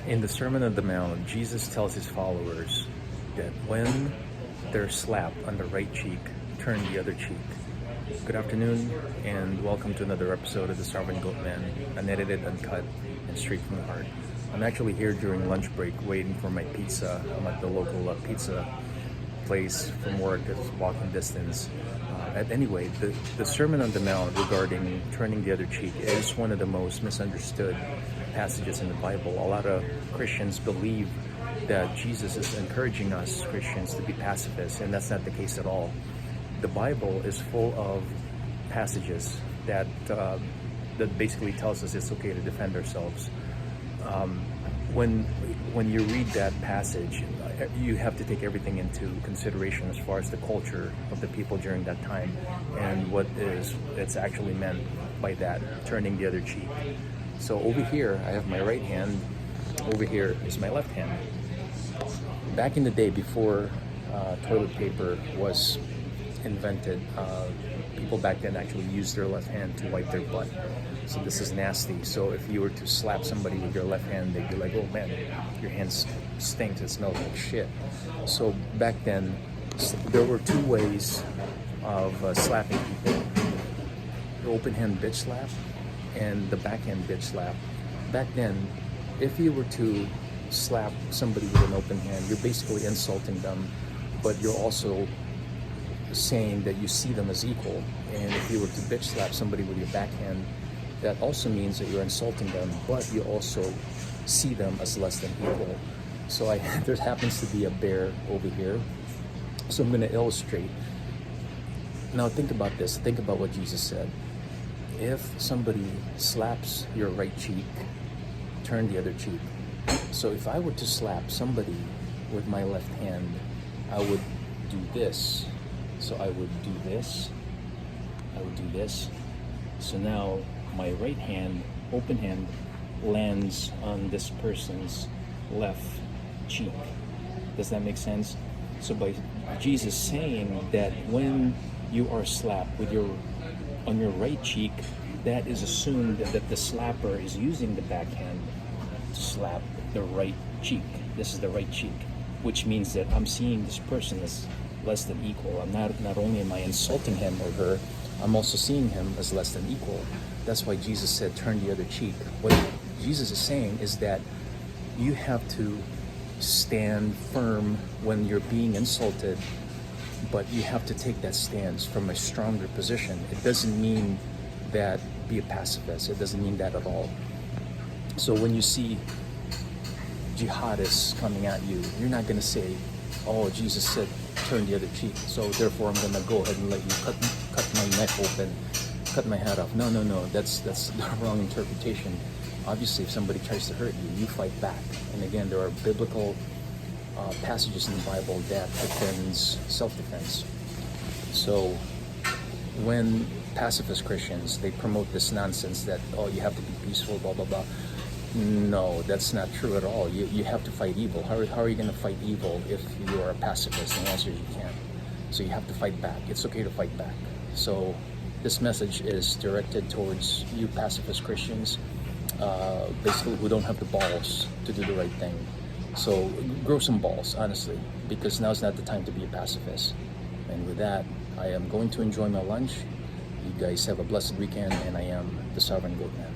In the Sermon on the Mount, Jesus tells his followers that when they're slapped on the right cheek, turn the other cheek. Good afternoon, and welcome to another episode of The Sovereign Goat Man, unedited, uncut, and straight from the heart. I'm actually here during lunch break waiting for my pizza. I'm at the local pizza place from work that's walking distance. Anyway, the Sermon on the Mount regarding turning the other cheek is one of the most misunderstood passages in the Bible. A lot of Christians believe that Jesus is encouraging us Christians to be pacifists, and that's not the case at all. The Bible is full of passages that basically tells us it's okay to defend ourselves. When you read that passage, you have to take everything into consideration as far as the culture of the people during that time and what it's actually meant by that, turning the other cheek. So over here, I have my right hand. Over here is my left hand. Back in the day, before toilet paper was invented, people back then actually used their left hand to wipe their butt. So this is nasty. So if you were to slap somebody with your left hand, they'd be like, oh man, your hands stinks, it smells like shit. So back then, there were two ways of slapping people. The open hand bitch slap and the backhand bitch slap. Back then, if you were to slap somebody with an open hand, you're basically insulting them, but you're also saying that you see them as equal. And if you were to bitch slap somebody with your backhand, that also means that you're insulting them, but you also see them as less than equal. So there happens to be a bear over here. So I'm going to illustrate. Now think about this. Think about what Jesus said. If somebody slaps your right cheek, turn the other cheek. So if I were to slap somebody with my left hand, I would do this. So I would do this. I would do this. So now my right hand, open hand, lands on this person's left cheek. Does that make sense? So by Jesus saying that when you are slapped on your right cheek, that is assumed that the slapper is using the backhand to slap the right cheek. This is the right cheek, which means that I'm seeing this person as less than equal. Not only am I insulting him or her, I'm also seeing him as less than equal. That's why Jesus said, turn the other cheek. What Jesus is saying is that you have to stand firm when you're being insulted, but you have to take that stance from a stronger position. It doesn't mean that be a pacifist. It doesn't mean that at all. So when you see jihadists coming at you, you're not going to say, oh, Jesus said, turn the other cheek, so therefore I'm going to go ahead and let you cut my neck open, cut my head off. No, that's the wrong interpretation. Obviously, if somebody tries to hurt you, you fight back. And again, there are biblical passages in the Bible that defends self-defense. So when pacifist Christians, they promote this nonsense that, oh, you have to be peaceful, blah, blah, blah. No, that's not true at all. You have to fight evil. How are you going to fight evil if you are a pacifist? And the answer is you can't. So you have to fight back. It's okay to fight back. So this message is directed towards you pacifist Christians, basically who don't have the balls to do the right thing. So grow some balls, honestly, because now's not the time to be a pacifist. And with that, I am going to enjoy my lunch. You guys have a blessed weekend, and I am the Sovereign Goat Man.